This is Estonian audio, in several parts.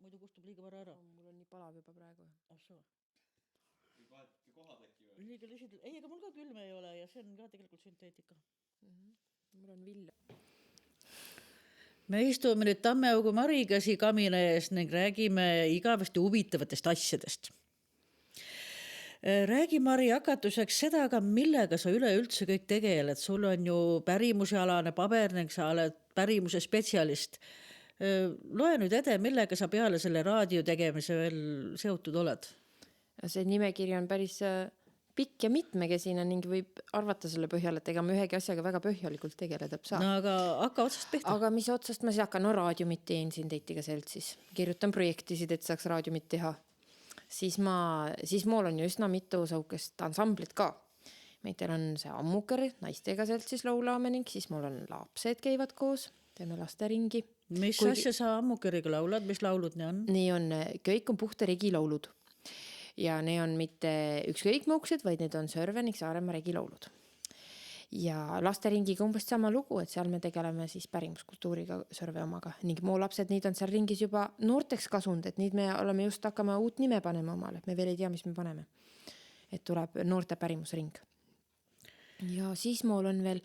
muidu kustub liiga vara ära. Mul on nii palav juba praegu. Liiga lihtsalt, ei, ega mul ka külm ei ole ja see on ka tegelikult sünteetika. Mul on vill. Me istume nüüd Tammeaugu Marigasi kamina ees ning räägime igavesti huvitavatest asjadest. Räägi, Mari, hakatuseks seda, aga millega sa üleüldse kõik tegeled. Sul on ju pärimusealane paber ning sa oled pärimuse spetsialist. Loe nüüd ede, millega sa peale selle raadio tegemise veel seotud oled? See nimekiri on päris pikk ja mitmekesine ning võib arvata selle põhjal, et ega ma ühegi asjaga väga põhjalikult tegeleda saa. No aga hakka otsast pihta. Aga mis otsast ma siis hakkan? No raadiumit teen siin Teitiga seltsis. Kirjutan projektisid, et saaks raadiumit teha. Siis mul on ju üsna mitu saukest ansamblit ka. Meitel on see Ammuker, naistega seltsis laulame ning siis mul on lapsed käivad koos, teeme lasteringi. Mis asja sa Ammukeriga laulad, mis laulud nii on? Nii on, kõik on puhta regi laulud. Ja ne on mitte ükskõik mõuksed, vaid need on Sörve ning Saaremaa regi laulud. Ja lasteringiga umbes sama lugu, et seal me tegeleme siis pärimuskultuuriga Sörve omaga. Ning mu lapsed, neid on seal ringis juba noorteks kasund, et nüüd me oleme just hakkama uut nime panema omale, et me veel ei tea, mis me paneme. Et tuleb noorte pärimusring. Ja siis mul on veel,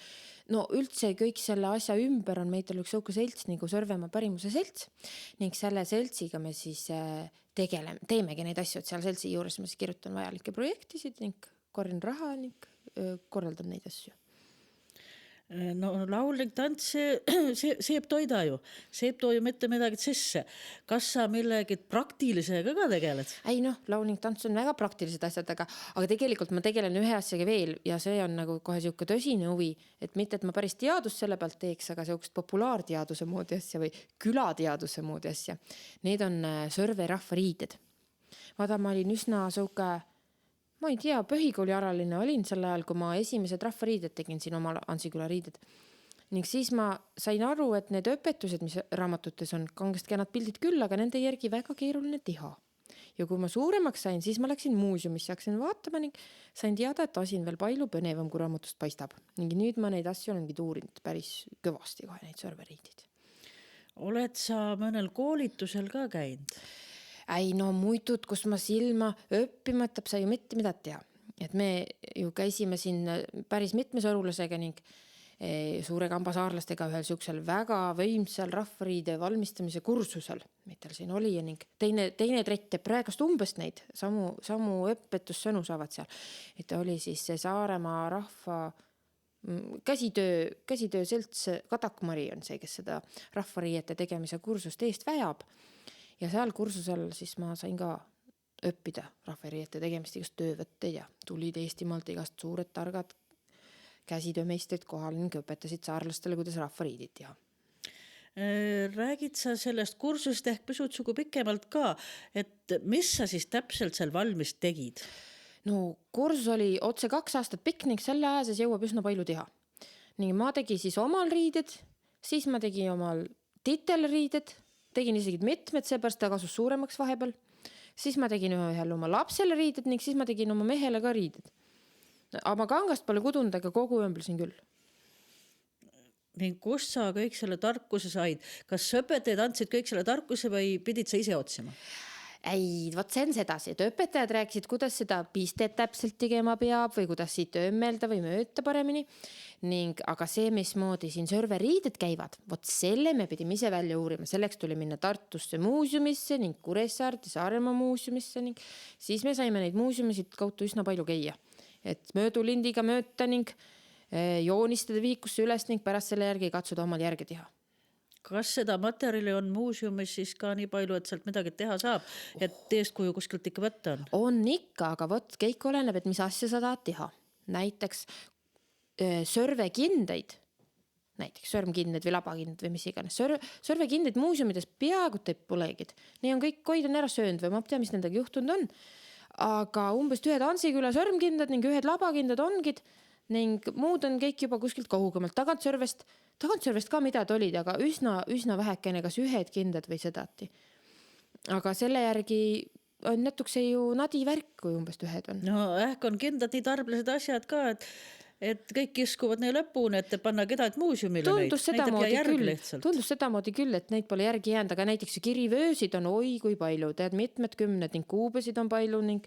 no üldse kõik selle asja ümber on meitel üks õuke selts nagu Sörvemaa pärimuse selts ning selle seltsiga me siis teemegi neid asju, et seal seltsi juures ma siis kirjutan vajalikke projektisid ning korjan raha ning korraldan neid asju. No laul ning tants, see toida ju. See too ju mitte midagi sisse. Kas sa millegi praktilisega ka tegeled? Ei noh, laul ning tants on väga praktilised asjad, aga tegelikult ma tegelen ühe asjaga veel ja see on nagu kohe siuke tõsine huvi, et mitte, et ma päris teadust selle pealt teeks, aga siukest populaarteaduse moodi asja või külateaduse moodi asja. Need on Sörve rahvariided. Vaata, ma olin üsna siuke, ma ei tea, põhikooli araline olin sel ajal, kui ma esimesed rahvariided tegin siin oma Ansiküla riided. Ning siis ma sain aru, et need õpetused, mis raamatutes on, kangest kenad pildid küll, aga nende järgi väga keeruline teha. Ja kui ma suuremaks sain, siis ma läksin muuseumisse, hakkasin vaatama ning sain teada, et asi on veel palju põnevam, kui raamatust paistab. Ning nüüd ma neid asju olengi tuurinud päris kõvasti kohe neid Sörveriidid. Oled sa mõnel koolitusel ka käinud? Ei no muitud, kus ma silma õppima, et sa ju mitte mida teha. Et me ju käisime siin päris mitme sorulasega ning suure kamba saarlastega ühel siuksel väga võimsal rahvariide valmistamise kursusel, mida siin oli ja ning teine trett praegust umbes neid samu õpetussõnu saavad seal. Et oli siis see Saaremaa rahva käsitöö selts Kadakmari on see, kes seda rahvariiete tegemise kursust eest väjab. Ja seal kursusel siis ma sain ka õppida rahvariiete tegemist igast töövõtteid ja tulid Eestimaalt igast suured targad käsitöömeistrid kohal ning õpetasid saarlastele, kuidas rahvariidid teha. Räägid sa sellest kursust ehk pisut sugu pikemalt ka, et mis sa siis täpselt seal valmis tegid? No kursus oli otse 2 aastat pikk ning selle aja siis jõuab üsna palju teha. Ning ma tegin siis omal riided, siis ma tegin omal titelriided, tegin isegi mitmed, seepärast ta kasus suuremaks vahepeal. Siis ma tegin ühel oma lapsele riided ning siis ma tegin oma mehele ka riided. Aga ma kangast pole kudunud, aga kogu ömblesin küll. Ning kust sa kõik selle tarkuse said? Kas õpetajad andsid kõik selle tarkuse või pidid sa ise otsima? Ei, vot see on sedasi, et õpetajad rääkisid, kuidas seda pistet täpselt tegema peab või kuidas siit ömmelda või mööta paremini. Aga see, mismoodi siin Sörveriided käivad, vot selle me pidime ise välja uurima. Selleks tuli minna Tartusse muuseumisse ning Kuressaarde Saaremaa muuseumisse ning siis me saime neid muuseumisid kaudu üsna palju käia. Et möödulindiga mööta ning joonistada viikusse üles ning pärast selle järgi katsuda omal järge teha. Kas seda materjali on muuseumis siis ka nii palju, et sealt midagi teha saab, et eeskuju kuskilt ikka võtta on? On ikka, aga vot kõik oleneb, et mis asja sa tahad teha. Näiteks Sörvekindeid, näiteks sõrmkinded või labakinded või mis iganes. Sörvekindeid muuseumides peaaegu teeb polegid. Nii on kõik koid on ära söönud või ma tea, mis nendega juhtunud on. Aga umbes ühed Ansiküla sõrmkindad ning ühed labakindad ongid ning muud on kõik juba kuskilt kaugemalt. Tagantsörvest ka midagi olid, aga üsna vähekene, kas ühed kindad või sedati. Aga selle järgi on natuke see ju nadi värk, kui umbes ühed on. No ehk on kindlad nii tarblased asjad ka, et et kõik kiskuvad neile lõpuni, et panna kedagi muuseumile neid. Tundus sedamoodi küll, et neid pole järgi jäänud, aga näiteks kirivöösid on oi kui palju, tead mitmed kümned ning kuubesid on palju ning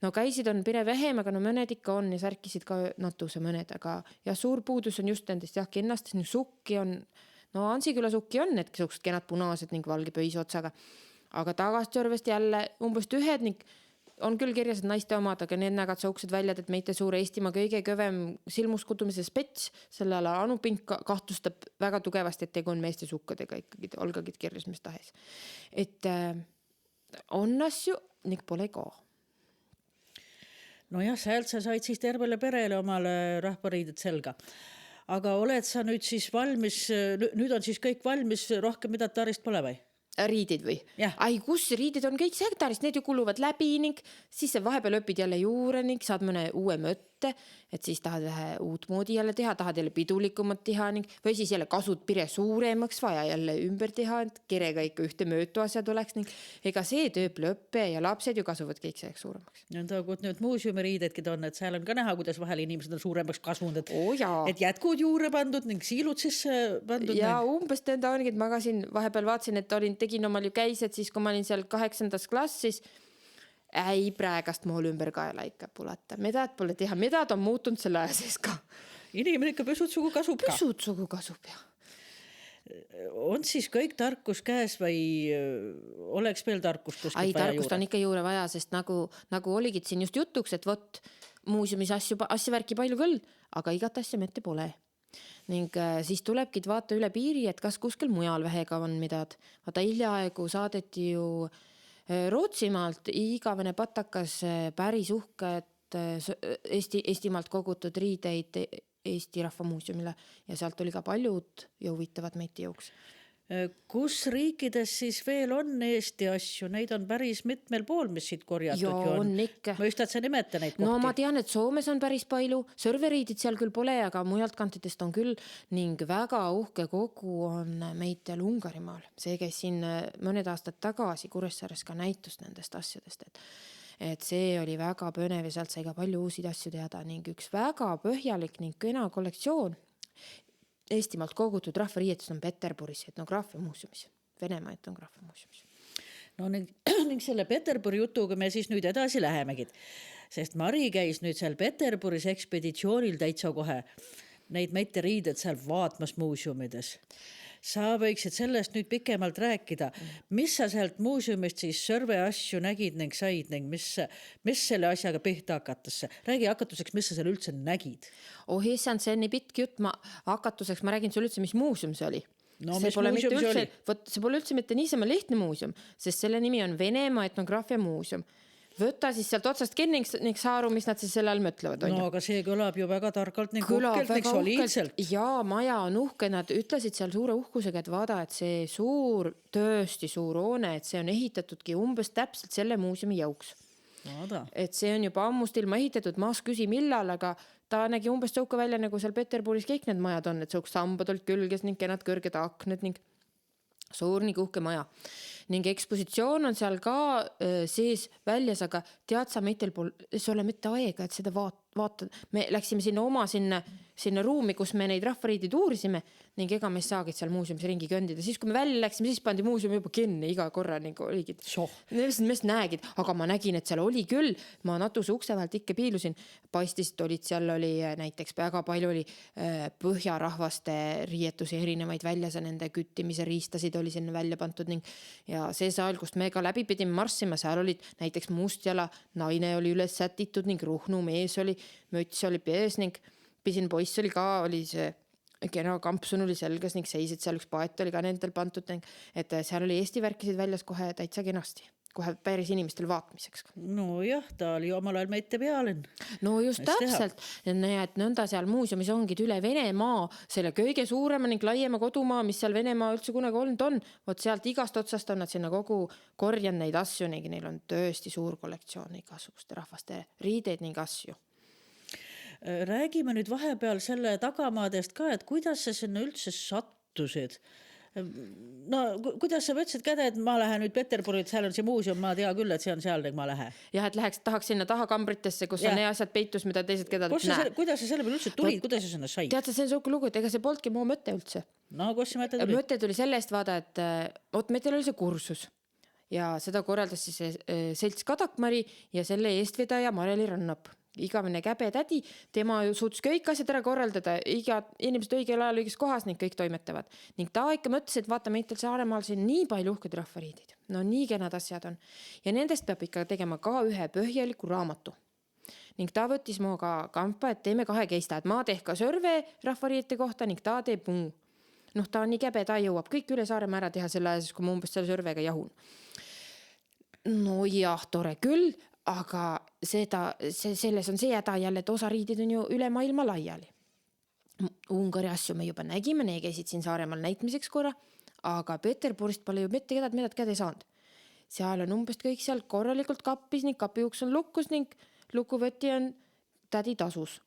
no käisid on pire vähem, aga no mõned ikka on ja särkisid ka natuse mõned, aga ja suur puudus on just nendest jah, kennastest, nii sukki on, no Ansiküla sukki on need kesukesed kenad punased ning valge pöisotsaga, aga Tagastjärvest jälle umbes ühed ning on küll kirjas, et naiste omad, aga need nägad sooksed väljad, et meite suur Eestimaa kõige kõvem silmuskutumise spets, selle ala Anu Pink kahtlustab väga tugevasti, et tegu on meeste sukkadega ikkagi, olgagid kirjas mis tahes. Et on asju ning pole ka. Nojah, sealt sa said siis tervele perele omale rahvariided selga. Aga oled sa nüüd siis valmis, nüüd on siis kõik valmis, rohkem mida tarist pole või? Riidid või? Jah. Ai, kus riidid on kõik sektorist, need ju kuluvad läbi ning siis vahepeal õpid jälle juurde ning saad mõne uue mõtte, et siis tahad vähe uut moodi jälle teha, tahad jälle pidulikumat teha ning või siis jälle kasud pire suuremaks vaja jälle ümber teha, et kirega ikka ühte möötu asjad oleks ning ega see tööp lõppe ja lapsed ju kasuvad kõik selleks suuremaks. Ja kui nüüd muuseumiriidedki on, et seal on ka näha, kuidas vahel inimesed on suuremaks kasvunud, et jätkud juurde pandud ning siilud sisse pandud. Ja umbes tõenda ongi, et ma ka siin vahepeal vaatsin, et tegin omal ju käised siis, kui ma olin seal 8. klassis, ei praegast mool ümber kaela ikka pulata. Medad pole teha, medad on muutunud selle aja sees ka. Inimene ikka püsutsugu kasub ka. Püsutsugu kasub, jah. On siis kõik tarkus käes või oleks veel tarkust kuskilt vaja juurde? Tarkust on ikka juurde vaja, sest nagu oligid siin just jutuks, et võt muuseumis asja värki palju küll, aga igat asja mitte pole. Ning siis tulebki vaata üle piiri, et kas kuskil mujal vähega on midad. Vaata hiljaaegu saadeti ju Rootsimaalt igavene patakas päris uhked Eestimaalt kogutud riideid Eesti Rahvamuuseumile ja sealt oli ka paljud ja huvitavad meiti jooks. Kus riikides siis veel on Eesti asju? Neid on päris mitmel pool, mis siit korjatud ju on. Ikka. Ma just, et sa nimeta neid kohti. No ma tean, et Soomes on päris palju, serveriidid seal küll pole, aga mujalt kantidest on küll ning väga uhke kogu on meitel Ungarimaal. See käis siin mõned aastad tagasi Kuressaares ka näitust nendest asjadest, et see oli väga põnev ja sealt sai ka palju uusid asju teada ning üks väga põhjalik ning kena kollektsioon Eestimaalt kogutud rahvariietus on Peterburis etnograafiamuuseumis, Venemaa etnograafiamuuseumis. No ning selle Peterburi jutuga me siis nüüd edasi lähemegi, sest Mari käis nüüd seal Peterburis ekspeditsioonil täitsa kohe neid meite riided seal vaatmas muuseumides. Sa võiksid sellest nüüd pikemalt rääkida. Mis sa sealt muuseumist siis Sõrve asju nägid ning said ning mis selle asjaga pihta hakatakse? Räägi hakatuseks, mis sa seal üldse nägid? Issand, see on nii pitk jutt. Hakatuseks ma räägin sulle üldse, mis muuseum see oli. No, see pole üldse mitte niisama lihtne muuseum, sest selle nimi on Venemaa etnograafiamuuseum. Võtta siis sealt otsast kinni ning saaru, mis nad siis selle all mõtlevad. No aga see kõlab ju väga targalt ning uhkelt ning soliidselt. Ja maja on uhke, nad ütlesid seal suure uhkusega, et vaada, et see tõesti suur hoone, et see on ehitatudki umbes täpselt selle muuseumi jõuks. Et see on juba ammust ilma ehitatud, maas küsi millal, aga ta nägi umbes sõuka välja, nagu seal Peterburis kõik need majad on, et sõuks sambad olid külges ning kenad kõrged akned ning suur ning uhke maja. Ning ekspositsioon on seal ka sees väljas, aga tead sa, meitel see ole mitte aega, et seda vaatad. Me läksime sinna ruumi, kus me neid rahvariidid uurisime ning ega me saagid seal muuseumis ringi kõndida. Siis kui me välja läksime, siis pandi muuseum juba kinni iga korra ning oligi. Mes nägid, aga ma nägin, et seal oli küll. Ma natuse ukse vahelt ikka piilusin. Paistist olid, seal oli näiteks väga palju oli põhjarahvaste riietusi erinevaid väljas ja nende küttimise riistasid oli sinna välja pantud ning ja see saal, kust me ka läbi pidime marssima, seal olid näiteks mustjala naine oli üles sätitud ning ruhnu mees oli, müts oli pees ning pisin poiss oli ka, oli see kena kampsun oli selges ning seisid seal üks paet oli ka nendel pantud ning et seal oli Eesti värkisid väljas kohe täitsa kenasti. Kohe päris inimestel vaatmiseks. No jah, ta oli omal ajal meite pealinn. No just täpselt, et nõnda seal muuseumis ongi üle Venemaa, selle kõige suurema ning laiema kodumaa, mis seal Venemaa üldse kunagi olnud on. Vot sealt igast otsast on nad sinna kogu korjan neid asju ning neil on tõesti suur kollektsioon igasuguste rahvaste riideid ning asju. Räägime nüüd vahepeal selle tagamaadest ka, et kuidas sa sinna üldse sattusid. no kuidas sa võtsid käde, et ma lähen nüüd Peterburit, seal on see muuseum, ma tea küll, et see on seal, ma lähen. Jah, et tahaks sinna taha kambritesse, kus on need asjad peitus, mida teised kedagi näe. Kuidas sa selle peale üldse tulid, kuidas sa sinna said? Tead sa, see on suuke lugu, et ega see polnudki mu mõte üldse. No kus see mõte tuli? Mõte tuli selle eest vaada, et meil oli see kursus ja seda korraldas siis selts Kadakmari ja selle eestvedaja Mareli Rannap. Igavene käbe tädi, tema suutis kõik asjad ära korraldada, inimesed õigel ajal õiges kohas ning kõik toimetavad. Ning ta ikka mõtles, et vaata, meitel Saaremaal siin nii palju uhked rahvariidid. No nii kenad asjad on. Ja nendest peab ikka tegema ka ühe põhjaliku raamatu. Ning ta võttis muga kampa, et teeme 2 keista, et ma tehka sörve rahvariidite kohta ning ta teeb muu. Noh, ta on nii käbe, ta jõuab kõik üle Saaremaa ära teha selle ajas, kui ma umbes selle sörvega jahun. No jah, tore küll. Aga selles on see häda jälle, et osa riidid on ju üle maailma laiali. Ungari asju me juba nägime, ne käisid siin Saaremaal näitmiseks korra, aga Peterburist pole ju mitte kedad käde saanud. Seal on umbes kõik seal korralikult kappis ning kapiuks on lukkus ning lukuvõti on tädi tasus.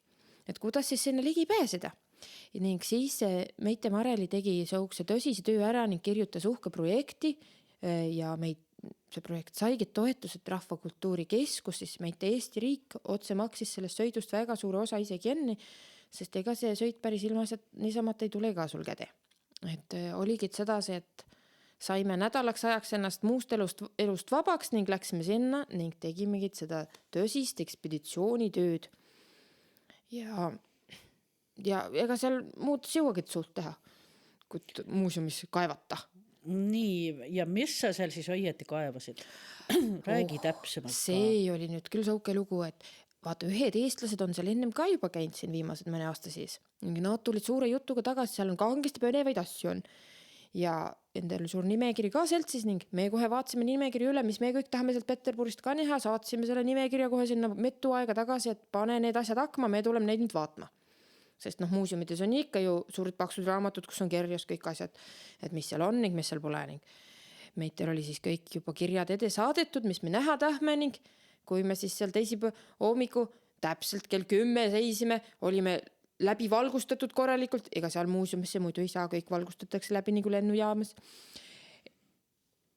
Et kuidas siis sinna ligi pääseda? Ning siis Meite Mareli tegi soukse tõsise töö ära ning kirjutas uhke projekti ja see projekt saigi toetused Rahvakultuuri Keskus, siis Meite Eesti riik otse maksis sellest sõidust väga suure osa isegi enne, sest ega see sõit päris ilmas, et niisamat ei tule ka sul käde. Et oligi sedasi, et saime nädalaks ajaks ennast muust elust vabaks ning läksime sinna ning tegimegi seda tõsist ekspeditsioonitööd. Ja ega seal muud jõuagid suht teha, kui muuseumis kaevata. Nii, ja mis sa seal siis õieti kaevasid? Räägi täpsemalt. See oli nüüd küll sauke lugu, et vaata, ühed eestlased on seal ennem ka juba käinud siin viimased mõne aasta siis. Nad tulid suure jutuga tagasi, seal on kangesti põnevaid asju on. Ja endal suur nimekiri ka seltsis ning me kohe vaatsime nimekiri üle, mis me kõik tahame sealt Peterburist ka näha, saatsime selle nimekirja kohe sinna metu aega tagasi, et pane need asjad hakkama, me tuleme neid nüüd vaatma. Sest muuseumides on ikka ju suured paksud raamatud, kus on kirjas kõik asjad, et mis seal on ning mis seal pole ning. Meitel oli siis kõik juba kirjad ede saadetud, mis me näha tahme ning kui me siis seal teisipäeva hommiku täpselt kell 10 seisime, olime läbi valgustatud korralikult, ega seal muuseumisse muidu ei saa, kõik valgustatakse läbi nagu lennujaamas.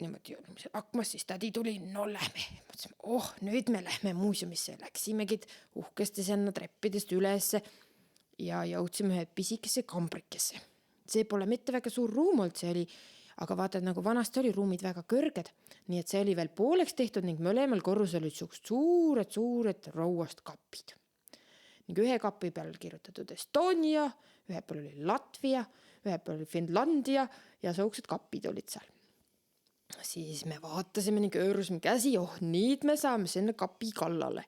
Niimoodi olime akmas, siis tädi tuli, no lähme. Mõtlesime, nüüd me lähme muuseumisse, läksimegi uhkesti senna treppidest ülesse ja jõudsime ühe pisikesse kambrikesse. See pole mitte väga suur ruum olnud, see oli, aga vaata, nagu vanasti oli ruumid väga kõrged, nii et see oli veel pooleks tehtud ning mõlemal korrusel olid suured rauast kapid. Ning ühe kapi peal kirjutatud Estonia, ühe peal oli Latvia, ühe peal oli Finlandia ja sooksed kapid olid seal. Siis me vaatasime ning öörusime käsi, nüüd me saame sinna kapi kallale.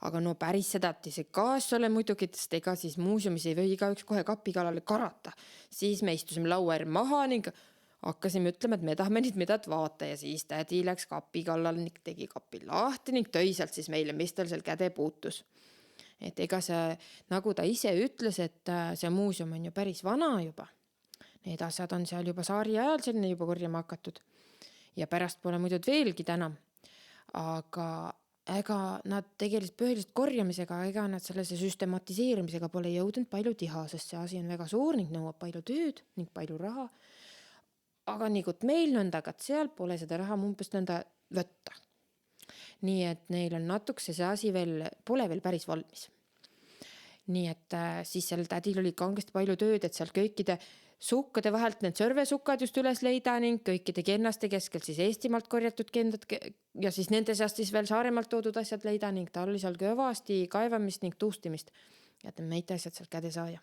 Aga no päris sedati see kaas ole muidugi, sest ega siis muuseumis ei või igaüks kohe kapi kallale karata. Siis me istusime laua maha ning hakkasime ütlema, et me tahame nüüd midagi vaata ja siis tädi läks kapi kallale ning tegi kapi lahti ning tõi sealt siis meile, mis tal seal käde puutus. Et ega see, nagu ta ise ütles, et see muuseum on ju päris vana juba. Need asjad on seal juba saari ajal selline juba korjama hakatud. Ja pärast pole muidu veelgi täna. Aga ega nad tegelikult põhiliselt korjamisega, ega nad sellise süstematiseerimisega pole jõudnud palju tiha, sest see asi on väga suur ning nõuab palju tööd ning palju raha. Aga nii kui meil nõndagat seal pole seda raha umbes nõnda võtta. Nii et neil on natukese see asi pole veel päris valmis. Nii et siis seal tädil oli kangesti palju tööd, et seal kõikide sukkade vahelt need sörvesukkad just üles leida ning kõikide kennaste keskel siis Eestimaalt korjatud kendad ja siis nende seast siis veel Saaremaalt toodud asjad leida ning ta oli seal kõvasti kaevamist ning tuustimist, et meid asjad seal käde saaja.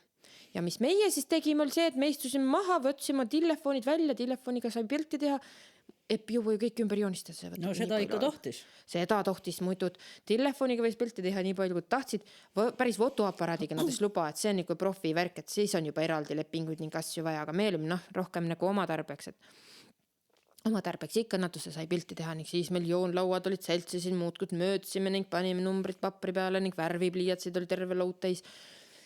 Ja mis meie siis tegime oli see, et me istusime maha, võtsime telefonid välja, telefoniga sai pilti teha, ju või kõik ümber joonistada. No seda ikka tohtis. Seda tohtis muidu. Telefoniga võis pilti teha nii palju, kui tahtsid. Päris fotoaparaadiga nades luba, et see on nagu profi värk, et siis on juba eraldi lepinguid ning asju vaja, aga me olime rohkem nagu oma tarbeks, et oma tarbeks ikka natuke sai pilti teha ning siis meil joonlauad olid seltsisin, muudkud möödsime ning panime numbrid papri peale ning värvipliiatsid oli terve laud täis.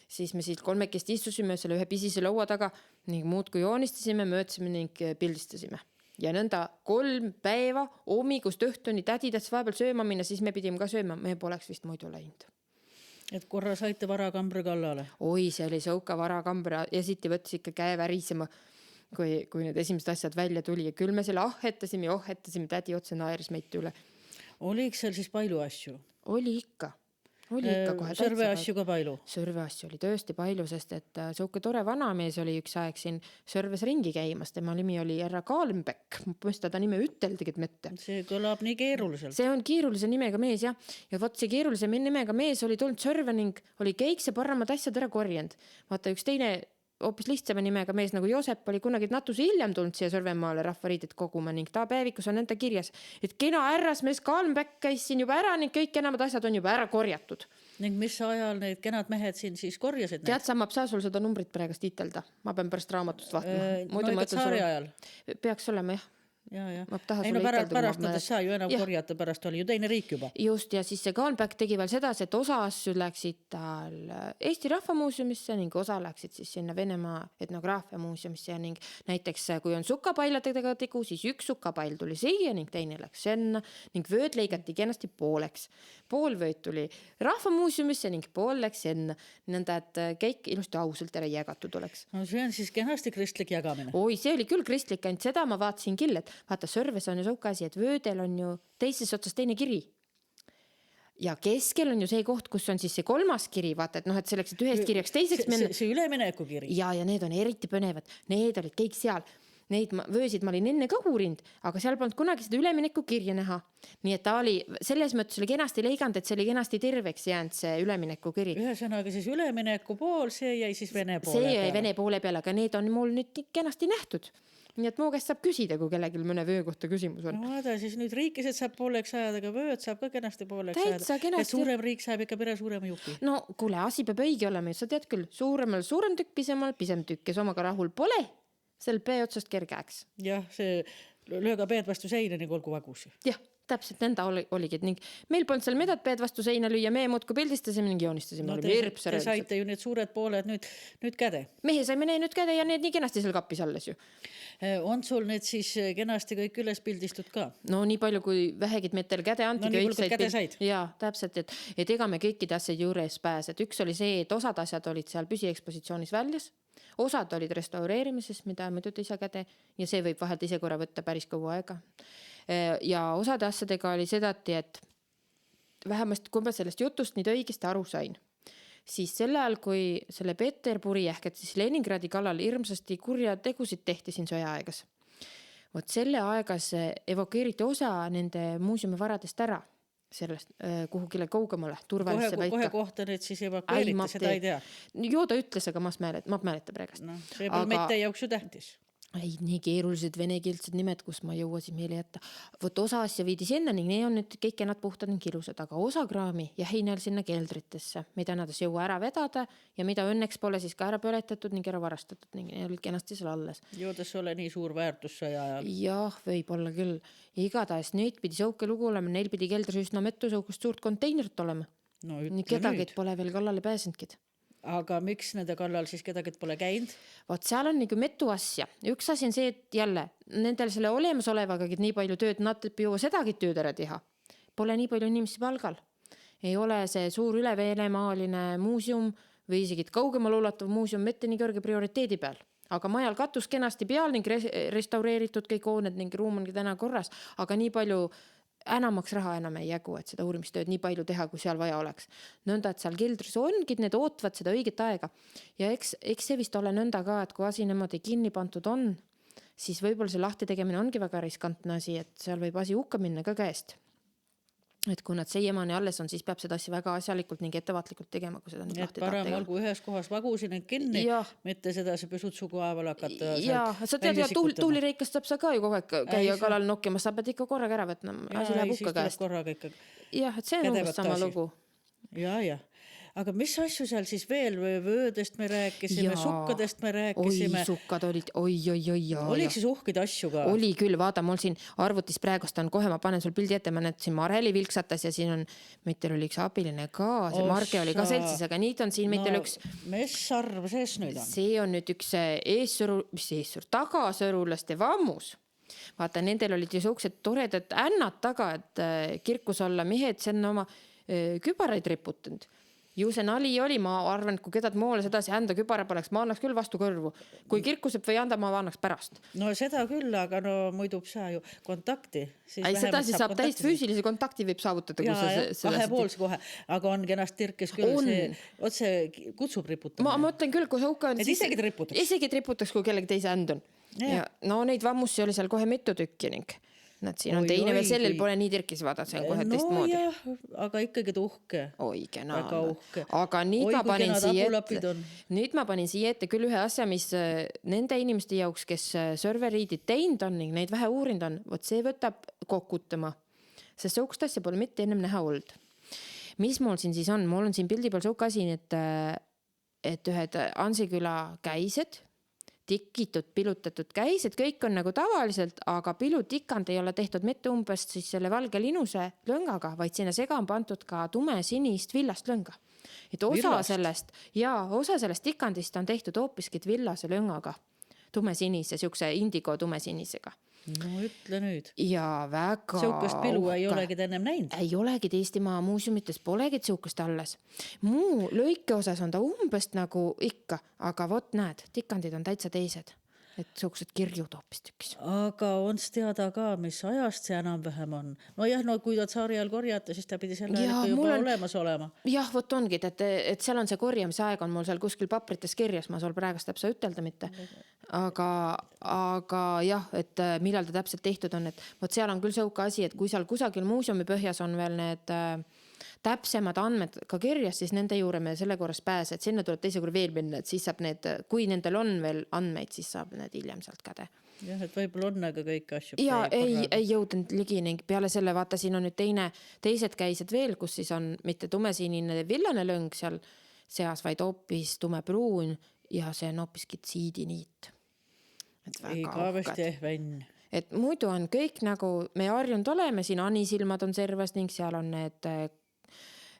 Siis me siit 3 istusime selle ühe pisise laua taga ning muudku joonistasime, möödsime ning pildistasime. Ja nõnda 3 päeva hommikust õhtuni tädi täts vahepeal sööma minna, siis me pidime ka sööma, me poleks vist muidu läinud. Et korra saite varakambri kallale? Oi, see oli sõuka varakambri, esiti võttis ikka käe värisema. kui need esimesed asjad välja tuli ja küll me selle ahhetasime, tädi otse naeris meid üle. Oliks seal siis palju asju? Oli ikka kohe Sõrve asju ka palju? Sõrve asju oli tõesti palju, sest et siuke tore vanamees oli üks aeg siin Sõrves ringi käimas. Tema nimi oli härra Kaalmbek. Ma mõista ta nime üteldigi mitte. See kõlab nii keeruliselt. See on keerulise nimega mees, jah. Ja võt see keerulise nimega mees oli tulnud Sõrve ning oli keikse paremad asjad ära korjend. Vaata üks teine hoopis lihtsama nimega mees nagu Joosep oli kunagi natusi hiljem tulnud siia Sõrvemaale rahvariidet koguma ning ta päevikus on enda kirjas, et kena härrasmees Kaalmbek käis siin juba ära ning kõik enamad asjad on juba ära korjatud. Ning mis ajal need kenad mehed siin siis korjasid? Tead, sa ma saa sul seda numbrit praegast iitelda. Ma pean pärast raamatust vaatama. No ikka tsaari ajal. Peaks olema, jah. Ja. Ma taha ei no pärast nad saa ju enam korjata, pärast oli ju teine riik juba. Just, ja siis see Kaalmbek tegi veel seda, et osa asju läksid tal Eesti Rahvamuuseumisse ning osa läksid siis sinna Venemaa etnograafia muuseumisse ning näiteks kui on sukkapailadega tegu, siis üks sukkapail tuli siia ning teine läks sinna ning vööd leigati kenasti pooleks. Pool vööd tuli Rahvamuuseumisse ning pool läks sinna, nõnda et kõik ilusti ausalt ära jagatud oleks. No see on siis kenasti kristlik jagamine. Oi, see oli küll kristlik, ainult seda ma vaatasin küll, et vaata, Sõrves on ju suuka asi, et vöödel on ju teises otsas teine kiri. Ja keskel on ju see koht, kus on siis see kolmas kiri, vaata, et noh, et selleks, et ühest kirjaks teiseks minna. See ülemineku kiri. Ja need on eriti põnevad. Need olid kõik seal. Neid vöösid ma olin enne ka uurinud, aga seal polnud kunagi seda ülemineku kirja näha. Nii et ta oli, selles mõttes oli kenasti leiganud, et see oli kenasti terveks jäänud see ülemineku kiri. Ühesõnaga siis ülemineku pool, see jäi siis Vene poole peale. See jäi Vene poole peale, aga need on mul nüüd kenasti nähtud. Nii et mu käest saab küsida, kui kellelgi mõne vöö kohta küsimus on. No vaada, siis nüüd riikised saab pooleks ajada, aga vööd saab ka kenasti pooleks ajada. Et suurem riik saab ikka pere suurema jupi. No kuule, asi peab õige olema, sa tead küll, suurem tükk, pisem tükk, kes omaga rahul pole, sel pee otsast kergääks. Jah, see lööga peed vastu seina nii olgu vagus. Jah, täpselt nõnda oligi. Ning meil polnud seal medad peed vastu seina lüüa, meie muudku pildistasime ning joonistasime. No te saite ju need suured pooled nüüd käde. Mehe saime nüüd käde ja need nii kenasti seal kappis alles ju. On sul need siis kenasti kõik üles pildistud ka? No nii palju, kui vähegid meetel käde anti. No nii palju, kui käde said. Jaa, täpselt, et ega me kõikide asjad juures pääs. Et üks oli see, et osad asjad olid seal püsiekspositsioonis väljas. Osad olid restaureerimises, mida muidu ei saa käde ja see võib vahelt ise korra võtta päris kaua aega. Ja osade asjadega oli sedati, et vähemasti kui ma sellest jutust nii õigesti aru sain, siis sel ajal, kui selle Peterburi ehk et siis Leningradi kallal hirmsasti kurja tegusid tehti siin sõjaaegas. Vot selle aegas evakueeriti osa nende muuseumi varadest ära. Sellest kuhugile kaugemale turvalisse väika. Kohe kohta nüüd siis evakueeriti, seda ei tea. Joo, ta ütles, aga ma mäleta praegast. No, see pole mitte jaoks ju tähtis. Ei, nii keerulised venekeelsed nimed, kus ma jõuasin meile jätta. Võt osa asja viidi sinna ning need on nüüd kõik ennad puhtad ning ilusad, aga osa kraami jäi neil sinna keldritesse, mida nad ei jõua ära vedada ja mida õnneks pole siis ka ära põletatud ning ära varastatud ning need olid kenasti seal alles. Joodes ole nii suur väärtus sõja ajal. Jah, võib olla küll. Igatahes nüüd pidi sõuke lugu olema, neil pidi keldris üsna metu sõukust suurt konteinerit olema. No, nii kedagi pole veel kallale pääsenudki. Aga miks nende kallal siis kedagi pole käinud? Vot seal on nagu metu asja. Üks asi on see, et jälle nendel selle olemasolevagagi nii palju tööd, nad ei jõua sedagi tööd ära teha. Pole nii palju inimesi palgal. Ei ole see suur ülevenemaaline muuseum või isegi kaugemal ulatuv muuseum mitte nii kõrge prioriteedi peal. Aga majal katus kenasti peal ning restaureeritud kõik hooned ning ruum ongi täna korras, aga nii palju enamaks raha enam ei jägu, et seda uurimistööd nii palju teha, kui seal vaja oleks. Nõnda, et seal keldris ongi, need ootavad seda õiget aega. Ja eks see vist ole nõnda ka, et kui asi niimoodi kinni pantud on, siis võib-olla see lahti tegemine ongi väga riskantne asi, et seal võib asi hukka minna ka käest. Et kui nad seiemaani alles on, siis peab seda asja väga asjalikult ning ettevaatlikult tegema, kui seda nüüd lahti tahab tegema. Olgu ühes kohas vagusin kinni, mitte seda see püsutsugu aeval hakata. Ja, sa tead, tuulireikast saab sa ka ju kogu aeg käia kallal nokkimas, sa pead ikka korraga ära võtma. Asi läheb hukka käest. Jah, et see on umbes sama lugu. Ja. Aga mis asju seal siis veel? Vöödest me rääkisime, sukkadest me rääkisime. Oi, sukkad olid, oi. Oliks siis uhkid asju ka? Oli küll, vaada, mul siin arvutis praegust on kohe, ma panen sul pildi ette, ma näitasin Mareli vilksatas ja siin on, mitte oli üks abiline ka, see Marge oli ka seltsis, aga nii on siin mitte üks. Mis arv sees nüüd on? See on nüüd üks tagasõrulaste vammus. Vaata, nendel olid ju suuksed toredad ännad taga, et kirkus olla mehed, see on oma kübaraid riputanud. Ju see nali oli, ma arvan, et kui kedad moole sedasi hända kübara paneks, ma annaks küll vastu kõrvu. Kui kirkuseb või anda, ma annaks pärast. no seda küll, aga no muidu saa ju kontakti. Ei, sedasi saab täist füüsilise kontakti võib saavutada. Kahepoolse kohe, aga on kenast tirkes küll On. see, otse kutsub riputama. Ma mõtlen küll, kui Sõuka on... Et isegi riputaks. Isegi riputaks, kui kellegi teise händ on. Ja no neid vammusi oli seal kohe mitu tükki ning nad siin on teine veel sellel pole nii tirkis vaadata, see on kohe teist moodi. Jah, aga ikkagi tuhke. Oi, kena Väga on. uhke. Aga nüüd Oi, ma kui panin kenad siia abulapid ette, on. nüüd ma panin siia ette küll ühe asja, mis nende inimeste jaoks, kes serveriidid teinud on ning neid vähe uurinud on, võt see võtab kokutama. Sest sõukst asja pole mitte ennem näha olnud. Mis mul siin siis on? Mul on siin pildi peal sõuka asi, et ühed Ansiküla käised, tikitud, pilutatud käised, kõik on nagu tavaliselt, aga pilutikand ei ole tehtud mitte umbes siis selle valge linuse lõngaga, vaid sinna sega on pandud ka tume sinist villast lõnga. Et osa sellest tikandist on tehtud hoopiskid villase lõngaga, tume sinise, siukse indigo tume sinisega. No ütle nüüd. Ja väga Sõukast pilu ei olegi ennem näinud. Ei olegi Eestimaa muuseumites, polegi sõukast alles. Muu lõike osas on ta umbes nagu ikka, aga vot näed, tikandid on täitsa teised. Et sõuksed kirjud hoopis tükis. Aga on teada ka, mis ajast see enam vähem on? No jah, no kui ta tsaari ajal korjata, siis ta pidi selle ajal juba olemas olema. Jah, vot ongi, et seal on see korjamise aeg on mul seal kuskil paprites kirjas, ma sul praegust täpselt ütelda mitte. Aga jah, et millal ta täpselt tehtud on, et vot seal on küll sõuka asi, et kui seal kusagil muuseumi põhjas on veel need täpsemad andmed ka kirjas, siis nende juure me selle korras pääse, et sinna tuleb teise korra veel minna, et siis saab need, kui nendel on veel andmeid, siis saab need hiljem sealt käde. Jah, et võib-olla on aga kõik asju. Ja ei jõudnud ligi ning peale selle vaata, siin on nüüd teised käised veel, kus siis on mitte tumesinine villane lõng seal seas, vaid hoopis tumepruun ja see on hoopis tsiidiniit. Ei kaavesti venn. Et muidu on kõik nagu me harjunud oleme, siin anisilmad on servas ning seal on need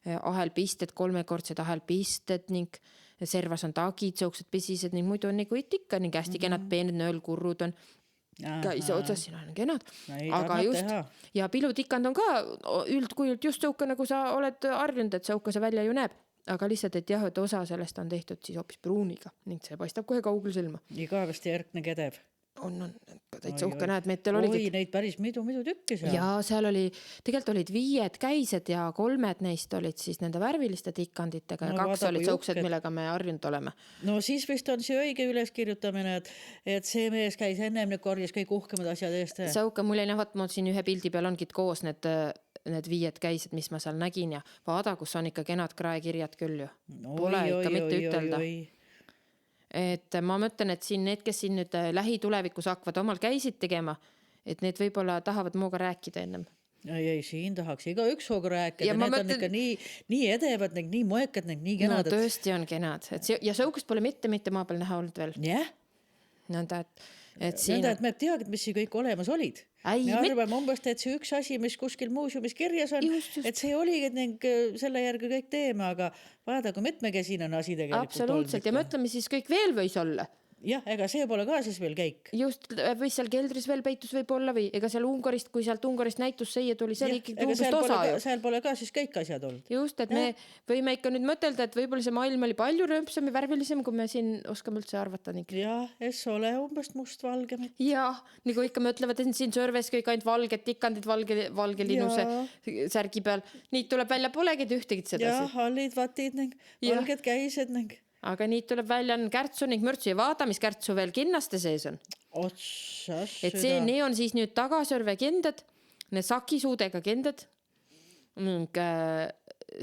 ahelpisted, kolmekordsed ahelpisted ning servas on tagid, sõuksed pisised ning muidu on nagu ikka ning hästi kenad peened nöölkurrud on käise otsas, siin on kenad. Aga just, ja pilutikand on ka üldkujult just sõuka, nagu sa oled harjunud, et sõuka see välja ju näeb. Aga lihtsalt, et jah, et osa sellest on tehtud siis hoopis pruuniga ning see paistab kohe kaugel silma. Nii kaevasti järgne kedev. On, täitsa uhke näed, meil oligi... Oi, neid päris midu tükki seal. Ja seal tegelikult olid 5 käised ja 3 neist olid siis nende värviliste tikanditega ja 2 olid sõuksed, millega me harjunud oleme. No siis vist on see õige üleskirjutamine, et see mees käis ennem nüüd korjas kõik uhkemad asjad eest. Sõuka mul ei nähvat, ma siin ühe pildi peal ongi koos need 5 käised, mis ma seal nägin ja vaada, kus on ikka kenad kraekirjad küll ju. Pole ikka mitte ütelda. Et ma mõtlen, et siin need, kes siin nüüd lähitulevikus hakkavad omal käisid tegema, et need võib-olla tahavad muuga rääkida ennem. Ei, siin tahaks iga üks hooga rääkida. Need on ikka nii edevad, nii moekad, nii kenad. No tõesti on kenad. Ja sõukust pole mitte maa peal näha olnud veel. Jah. Nõnda, et siin... Nõnda, et me teagid, mis siin kõik olemas olid. Me arvame umbes, et see üks asi, mis kuskil muuseumis kirjas on, just. Et see oligi ning selle järgi kõik teema, aga vaada, kui mitmekesine on asi tegelikult. Absoluutselt, ja mõtleme siis kõik veel võis olla. Jah, ega see pole ka siis veel käik. Just, või seal keldris veel peitus võib olla või ega seal Ungarist, kui sealt Ungarist näitus seie tuli, seal ikkagi umbes osa ju. Seal pole ka siis kõik asjad olnud. Just, et me võime ikka nüüd mõtelda, et võib-olla see maailm oli palju rööpsam ja värvilisem, kui me siin oskame üldse arvata. Jah, es ole umbes must-valge. Jah, nagu ikka mõtlevad, et siin sörves kõik ainult valged tikandid, valge linuse särgi peal. Nii tuleb välja, polegi ühtegid sedasi. Jah, hallid vatid ning valged käised ning... Aga nii tuleb välja on kärtsu ning mürtsu ja vaada, mis kärtsu veel kinnaste sees on. Otsas et see nii on siis nüüd tagasörve kendad, need sakisuudega kendad ning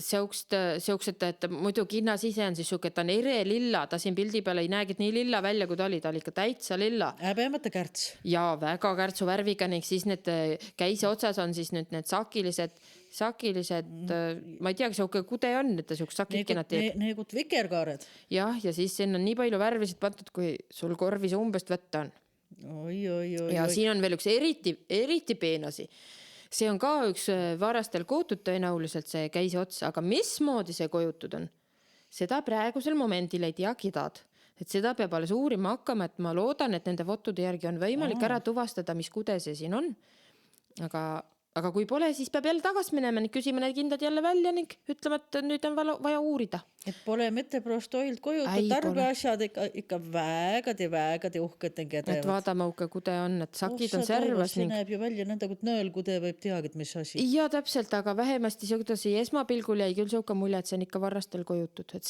seoksed, et muidu kinnas ise on siis suke, et ta on ere lilla, ta siin pildi peal ei näegi nii lilla välja, kui ta oli ikka täitsa lilla. Häbemata kärts. Ja väga kärtsu värviga ning siis need käise otsas on siis nüüd need sakilised, ma ei tea, kas kude on, et ta siukest sakikinat teeb. Neegut vikerkaared. Jah, ja siis siin on nii palju värvisid pandud, kui sul korvis umbest võtta on. Oi. Ja siin on veel üks eriti peenasi. See on ka üks varastel kootud tõenäoliselt see käise ots, aga mismoodi see kojutud on? Seda praegusel momendil ei tea kidad. Et seda peab alles uurima hakkama, et ma loodan, et nende fotode järgi on võimalik ära tuvastada, mis kude see siin on. aga kui pole, siis peab jälle tagasi minema ning küsima need kindad jälle välja ning ütlema, et nüüd on vaja uurida. Et pole mitte prost oilt kojutud, tarbeasjad ikka vägadi uhked ning edevad. Et vaadamauke kude on, et sakid on särvas. See näeb ju välja nõnda, kui nõelkude võib teagid, mis asi. Ja täpselt, aga vähemasti seudasi esmapilgul jäi küll sõuka mulje, et see on ikka varrastel kojutud, et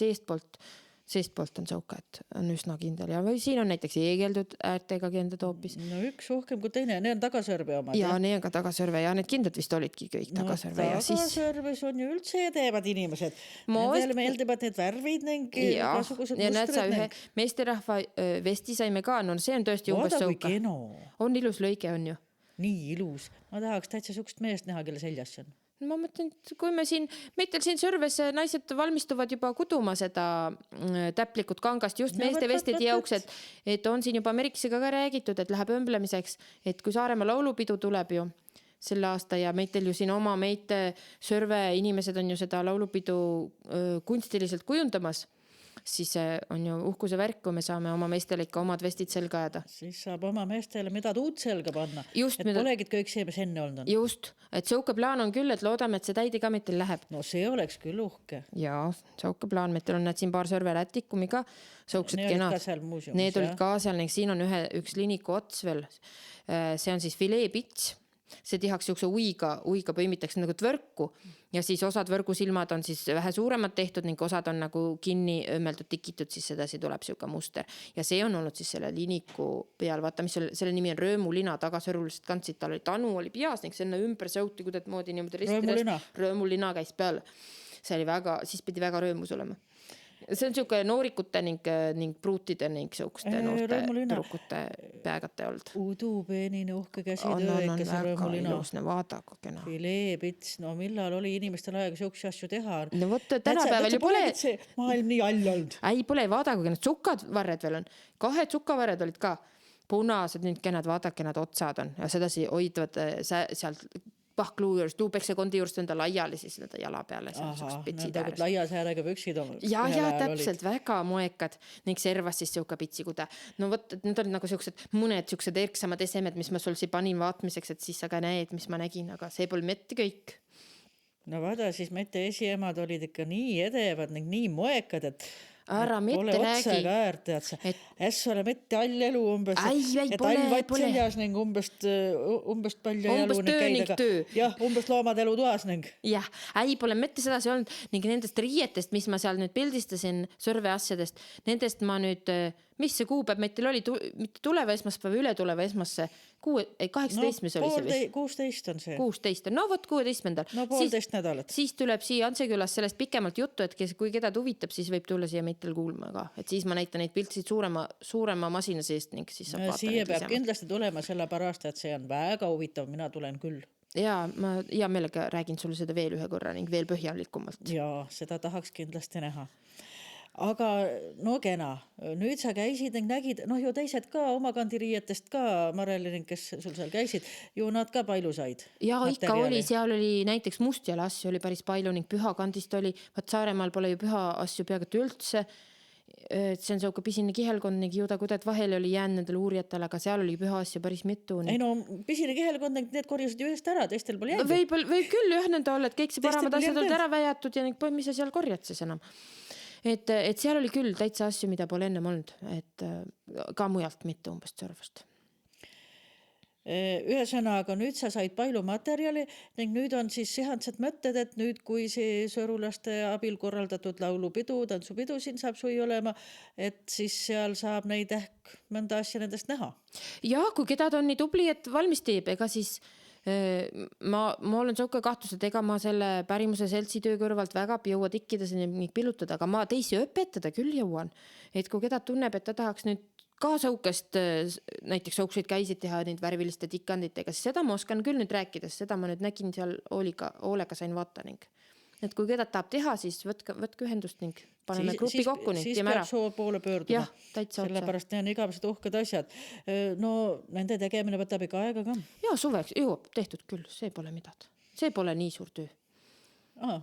seestpoolt on sõuka, et on üsna kindel. Ja või siin on näiteks eegeldud äärtega kindad hoopis. No üks rohkem kui teine, need on tagasõrve omad. Ja need on ka tagasõrve ja need kindad vist olidki kõik tagasõrve. No tagasõrves on ju üldse edevad inimesed. Nendele meeldivad need värvid ning igasugused mustrid. Ja näed sa ühe meesterahva vesti saime ka, no see on tõesti umbes sõuka. On ilus lõige on ju. Nii ilus. Ma tahaks täitsa sukust meest näha, kelle seljas on. Ma mõtlen, kui meitel siin Sõrves naised valmistuvad juba kuduma seda täplikut kangast, just meeste vestid jauks, et on siin juba Merikesega ka räägitud, et läheb ömblemiseks, et kui Saaremaa laulupidu tuleb ju selle aasta ja meitel ju siin oma meite Sõrve inimesed on ju seda laulupidu kunstiliselt kujundamas, siis on ju uhkuse värk, kui me saame oma meestele ikka omad vestid selga ajada. Siis saab oma meestele midagi uut selga panna. Just, et polegid kõik see, mis enne olnud on. Just, et sõuke plaan on küll, et loodame, et see täidi ka meitel läheb. No see oleks küll uhke. Jaa, sõuke plaan, meitel on need siin paar Sõrve rätikumi ka, sõuksed kenad. Need olid ka seal ning siin on üks liniku ots veel. See on siis fileepits. See tihaks juukse uiga põimitakse nagu tvõrku ja siis osad võrgusilmad on siis vähe suuremad tehtud ning osad on nagu kinni öömeldud tikitud, siis sedasi tuleb siuke muster. Ja see on olnud siis selle liniku peal, vaata, mis selle nimi on röömulina, tagasõruliselt kantsid, tal oli tanu, oli pias ning selle ümber sõuti, kudet moodi niimoodi röömulina käis peal. See oli väga, siis pidi väga röömus olema. See on siuke noorikute ning pruutide ning siukuste noorte tõrukute peagate olnud. Udupeenine uhke käsitöö, ikka see röömulina. Ilusne, vaadaku kena. Fileepits, no millal oli inimestel aega siukse asju teha? No võtta, tänapäeval ju pole. Maailm nii all olnud. Ei, pole, vaadaku, need sukkavarred veel on. 2 sukkavarred olid ka punased, nüüd kenad, vaadake, nad otsad on. Ja sedasi hoidvad sealt pahkluu juurest, luupekse kondi juurest enda laiali siis nende jala peale. Need laia säärega püksid on. Ja täpselt, väga moekad ning servas siis siuka pitsikude. No võt, need olid nagu mõned siuksed erksamad esemed, mis ma sul siin panin vaatmiseks, et siis sa ka näed, mis ma nägin, aga see pole mitte kõik. No vaada, siis mette esiemad olid ikka nii edevad ning nii moekad, et ära mitte räägi. Ässu ole mitte all elu umbes. Et all vatt seljas ning umbes palju elu ning käida. Jah, umbes loomad elu tuas ning. Jah, ei pole mitte sedasi olnud ning nendest riietest, mis ma seal nüüd pildistasin Sõrve asjadest, nendest ma nüüd, mis see kuupäev meitel oli, mitte tuleva esmaspäeva, üle tuleva esmasse, 18, mis oli see vist? 16 on see. 16, no võt 16. No 1,5 nädalat. Siis tuleb siia Antsekülas sellest pikemalt juttu, et kui keda huvitab, siis võib tulla siia meitel kuulma ka. Et siis ma näitan neid piltsid suurema masina seest ning siis saab vaata. Siia peab kindlasti tulema selle pärast, et see on väga huvitav, mina tulen küll. Ja ma hea meelega räägin sulle seda veel ühe korra ning veel põhjalikumalt. Ja seda tahaks kindlasti näha. Aga no kena, nüüd sa käisid ning nägid, noh ju teised ka oma kandiriietest ka, Marelin, kes sul seal käisid, ju nad ka palju said. Ja ikka oli, seal oli näiteks Mustjala asju oli päris palju ning Pühakandist oli, vaat Saaremaal pole ju püha asju peaaegu üldse. See on siuke pisine kihelkond ning juuda kudet vahele oli jäänud nendel uurijatele, aga seal oli püha asju päris mitu. Ei no pisine kihelkond ning need korjasid ju ühest ära, teistel pole jäänud. Võib küll jah nende olla, et kõik see paramad asjad olid ära väjatud ja ning mis sa seal korjad siis enam. Et seal oli küll täitsa asju, mida pole ennem olnud, et ka mujalt mitte umbes Sõrvast. Ühesõnaga, nüüd sa said palju materjali ning nüüd on siis sehantsed mõtted, et nüüd kui see sõrulaste abil korraldatud laulupidu, tantsupidu siin saab sui olema, et siis seal saab neid mõnda asja nendest näha. Ja kui keda on nii tubli, et valmis teeb, ega siis ma olen siuke kahtlus, et ega ma selle pärimuse seltsi töö kõrvalt väga jõua tikkida ning pillutada, aga ma teisi õpetada küll jõuan. Et kui keda tunneb, et ta tahaks nüüd ka sõukest, näiteks sõukseid käisid teha neid värviliste tikanditega, siis seda ma oskan küll nüüd rääkida, seda ma nüüd nägin seal hoolega sain vaata ning. Et kui keda tahab teha, siis võtke ühendust ning paneme grupi kokku ning teeme ära. Siis peab soo poole pöörduma. Jah, täitsa otsa. Sellepärast need on igavesed uhked asjad. No nende tegemine võtab ikka aega ka. Ja suveks jõuab tehtud küll, see pole midagi. See pole nii suur töö. Ma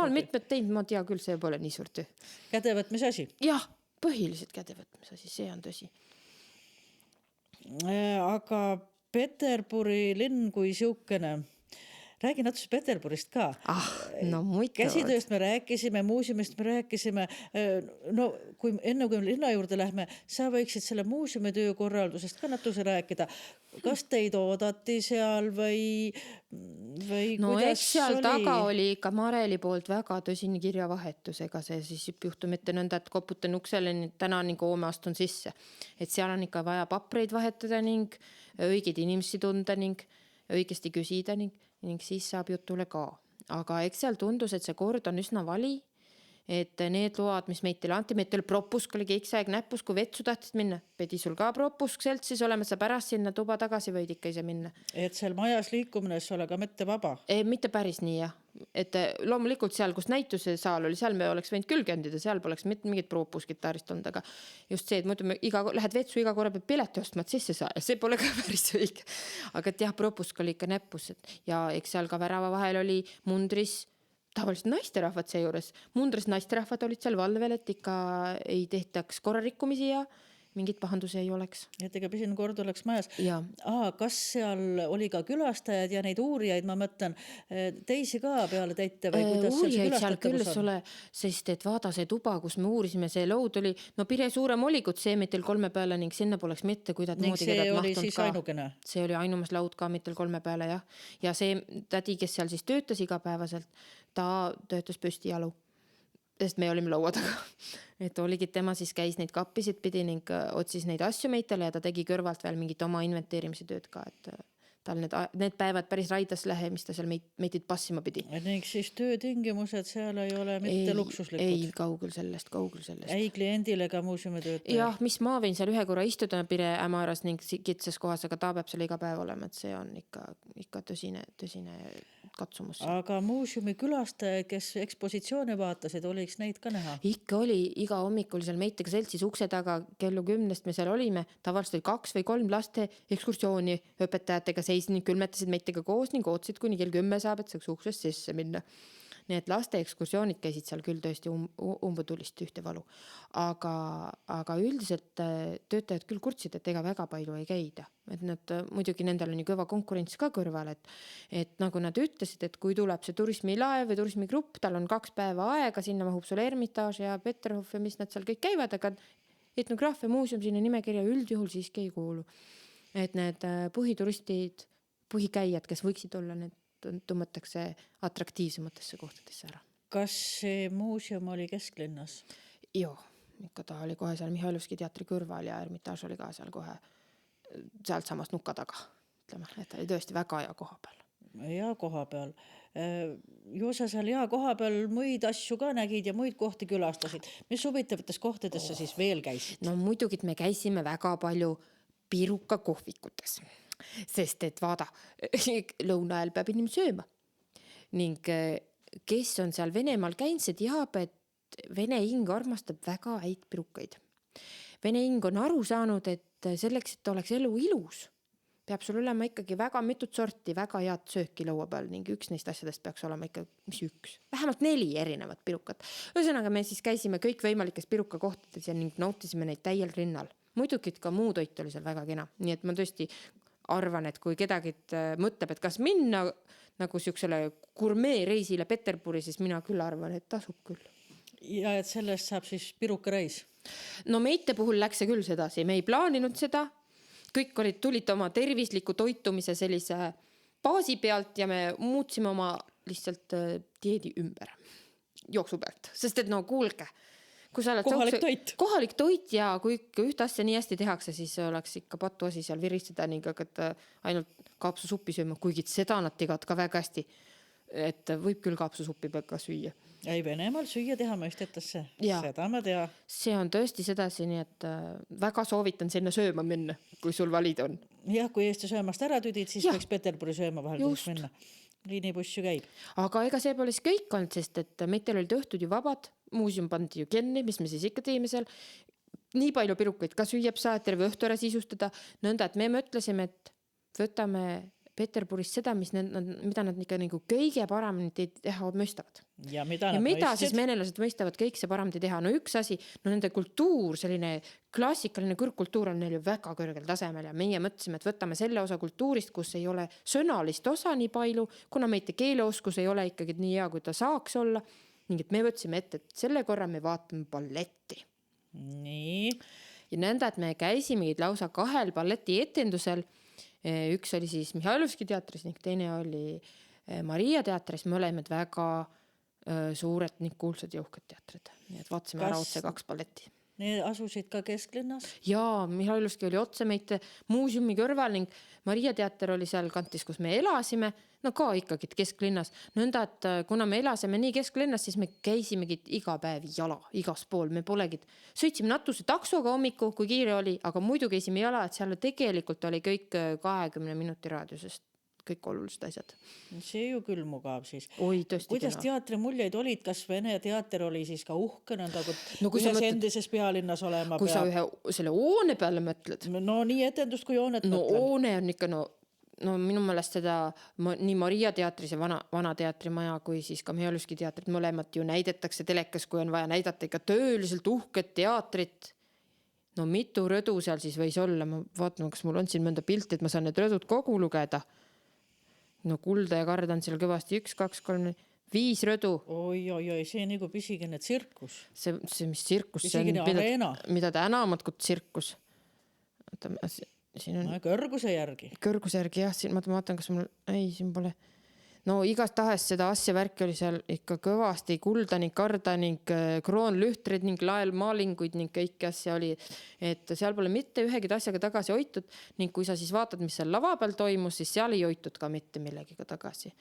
olen mitmed teinud, ma tea küll, see pole nii suur töö. Kädevõtmise asi? Jah, põhiliselt kädevõtmise asi, see on tõsi. Aga Peterburi linn kui siukene, räägi natuke Peterburist ka. No muidu. Käsitööst me rääkisime, muuseumist me rääkisime. No enne kui linna juurde lähme, sa võiksid selle muuseumitöö korraldusest ka natuke rääkida. Kas teid oodati seal või No kuidas eks seal taga oli ikka Mareli poolt väga tõsine kirjavahetus, ega see siis juhtum ette nõnda, et koputan uksele, täna nagu homme astun sisse. Et seal on ikka vaja papreid vahetada ning õigeid inimesi tunda ning õigesti küsida ning siis saab jutule ka. Aga eks seal tundus, et see kord on üsna vali, et need load, mis meitele anti, meitele propusk oli kõik aeg näpus, kui vetsu tahtsid minna. Pidi sul ka propusk seltsis olema, sa pärast sinna tuba tagasi võid ikka ise minna. Et seal majas liikumine ole ka mitte vaba? Mitte päris nii, jah. Et loomulikult seal, kus näituse saal oli, seal me oleks võinud küll kõndida, seal poleks mingit propuskit taarist olnud, aga just see, et muidu lähed vetsu iga korra peab pileti ostma, et sisse saa, ja see pole ka päris õige. Aga et jah, propusk oli ikka näpus ja eks seal ka värava vahel oli mundris tavaliselt naisterahvad seejuures. Mundris naisterahvad olid seal valvel, et ikka ei tehtaks korrarikkumisi ja mingit pahandusi ei oleks. Et ega pisin kord oleks majas. Ja. Kas seal oli ka külastajad ja neid uurijaid, ma mõtlen, teisi ka peale täite või kuidas uurijaid seal küll ole, sest et vaada see tuba, kus me uurisime, see loud oli, no pire suurem oli, kui see meetel 3 peale ning sinna poleks mitte kuidagi moodi see oli siis ka. Ainukene? See oli ainumas laud ka meetel 3 peale, jah. Ja see tädi, kes seal siis töötas igapäevaselt, ta töötas püsti jalu, sest me olime laua taga. Et oligi, tema siis käis neid kappisid pidi ning otsis neid asju meitele ja ta tegi kõrvalt veel mingit oma inventeerimise tööd ka, et tal need päevad päris raidas lähe, mis ta seal meitid passima pidi. Ning siis töötingimused seal ei ole mitte luksuslikud? Ei, kaugel sellest. Ei kliendile ka muuseumi töötaja? Jah, mis ma võin seal ühe korra istuda pire ämaras ning kitsas kohas, aga ta peab seal iga päev olema, et see on ikka tõsine katsumus. Aga muuseumi külastajaid, kes ekspositsioone vaatasid, oliks neid ka näha? Ikka oli, iga hommikul seal meitega seltsis ukse taga kellu 10 me seal olime, tavaliselt oli 2 või 3 laste ekskursiooni õpetajatega seisin ning külmetasid meitega koos ning ootsid, kuni kell 10 saab, et saaks uksest sisse minna. Nii et laste ekskursioonid käisid seal küll tõesti umbutulist ühte valu. Aga üldiselt töötajad küll kurtsid, et ega väga palju ei käida. Et nad, muidugi nendel on ju kõva konkurents ka kõrval, et nagu nad ütlesid, et kui tuleb see turismilaev või turismigrupp, tal on 2 päeva aega, sinna mahub sul Ermitaaž ja Peterhof ja mis nad seal kõik käivad, aga etnograafia muuseum sinna nimekirja üldjuhul siiski ei kuulu. Et need põhituristid, põhikäijad, kes võiksid olla, need tõmmatakse atraktiivsematesse kohtadesse ära. Kas see muuseum oli kesklinnas? Joo, ikka ta oli kohe seal Mihhailovski teatri kõrval ja Ermitaaž oli ka seal kohe sealt samast nukka taga. Ütleme, et ta oli tõesti väga hea koha peal. Hea koha peal. Ju sa seal hea koha peal muid asju ka nägid ja muid kohti külastasid. Mis huvitavates kohtadesse siis veel käisid? No muidugi me käisime väga palju Piruka kohvikutes. Sest et vaada, lõuna ajal peab inimene sööma. Ning kes on seal Venemaal käinud, see teab, et Vene hing armastab väga häid pirukaid. Vene hing on aru saanud, et selleks, et oleks elu ilus, peab sul olema ikkagi väga mitut sorti, väga head sööki laua peal ning üks neist asjadest peaks olema ikka, vähemalt 4 erinevat pirukat. Ühesõnaga me siis käisime kõik võimalikes piruka kohtades ja ning nautisime neid täiel rinnal. Muidugi ka muu toit oli seal väga kena, nii et ma tõesti arvan, et kui kedagi mõtleb, et kas minna nagu siuksele gurmee reisile Peterburi, siis mina küll arvan, et tasub küll. Ja et sellest saab siis piruka reis? No meite puhul läks see küll sedasi, me ei plaaninud seda, kõik tulid oma tervisliku toitumise sellise baasi pealt ja me muutsime oma lihtsalt dieedi ümber jooksu pealt, sest et no kuulge, kui sa oled kohalik toit ja kui ühte asja nii hästi tehakse, siis oleks ikka patu asi seal viristada ning hakata ainult kaapsusuppi sööma, kuigi seda nad teevad ka väga hästi, et võib küll kaapsusuppi ka süüa. Ei, Venemaal süüa teha mõistetakse, seda ma tea. See on tõesti sedasi, nii et väga soovitan sinna sööma minna, kui sul valid on. Jah, kui Eesti söömast ära tüdid, siis võiks Peterburi sööma vahel minna. Liinibuss ju käib. Aga ega see pole siis kõik olnud, sest et meitel olid õhtud ju vabad, muuseum pandi ju kenni, mis me siis ikka teeme seal. Nii palju pirukaid ka süüab saa, terve õhtu ära sisustada. Nõnda, et me mõtlesime, et võtame Peterburis seda, mida nad ikka nagu kõige paremini teha mõistavad. Ja mida Ja nad mida siis mõistsid? venelased mõistavad kõik see paremini teha? No üks asi, no nende kultuur, selline klassikaline kõrgkultuur on neil ju väga kõrgel tasemel ja meie mõtlesime, et võtame selle osa kultuurist, kus ei ole sõnalist osa nii palju, kuna meite keeleoskus ei ole ikkagi nii hea, kui ta saaks olla, ning et me võtsime ette, et selle korra me vaatame balletti. Nii. Ja nõnda, et me käisimegi lausa 2 balleti etendusel. Üks oli siis Mihhailovski teatris ning teine oli Maria teatris. Me oleme väga suured ning kuulsad ja uhked teatrid. Nii et vaatasime ära otse 2 balletti. Need asusid ka kesklinnas? Jaa, Mihhailovski oli otse meite muuseumi kõrval ning Maria teater oli seal kantis, kus me elasime. No ka ikkagi kesklinnas. Nõnda, et kuna me elasime nii kesklinnas, siis me käisimegi iga päev jala, igas pool. Me polegi, sõitsime natuse taksoga hommiku, kui kiire oli, aga muidu käisime jala, et seal tegelikult oli kõik 20 minuti raadiusest. Kõik olulised asjad. See ju küll mugav siis. Oi, tõesti Kuidas kena. teatri muljeid olid? Kas Vene teater oli siis ka uhke, nõnda kui No kui sa ühes mõtled- endises pealinnas olema Kui sa peab? ühe selle hoone peale mõtled, No nii etendust kui joonet no mõtlen. hoone on ikka, no minu meelest seda nii Maria teatris ja vana teatrimaja kui siis ka Mihhailovski teatrit mõlemat ju näidetakse telekas, kui on vaja näidata ikka tööliselt uhket teatrit. No mitu rõdu seal siis võis olla? Ma vaatan, kas mul on siin mõnda pilti, et ma saan need rõdud kogu lugeda. No Kulda ja Kard on seal kõvasti 1, 2, 3, 5 rõdu. Oi, see nagu pisigine tsirkus. See mis tsirkus, see Pisigine on, areena. mida ta enamat kui tsirkus. Siin on Kõrguse järgi. kõrguse järgi jah, siin ma vaatan, kas mul, ei, siin pole. No igast tahes seda asja värki oli seal ikka kõvasti Kulda ning Karda ning kroonlühtrid ning laelmaalinguid ning kõiki asja oli, et seal pole mitte ühegi asjaga tagasi hoitud ning kui sa siis vaatad, mis seal lava peal toimus, siis seal ei hoitud ka mitte millegiga tagasi.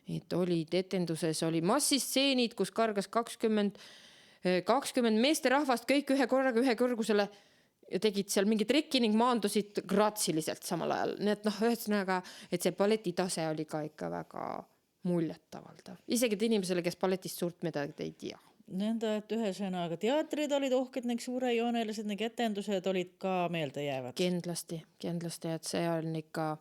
Et olid etenduses, oli massistseenid, kus kargas 20 meeste rahvast kõik ühe korraga ühe kõrgusele ja tegid seal mingi trikki ning maandusid graatsiliselt samal ajal. Nii et ühesõnaga, et see balletitase oli ka ikka väga muljetavaldav. Isegi inimesele, kes balletist suurt midagi ei tea. Nõnda, et ühesõnaga teatrid olid uhked ning suurejoonelised ning etendused olid ka meelde jäävad. Kindlasti, et see on ikka,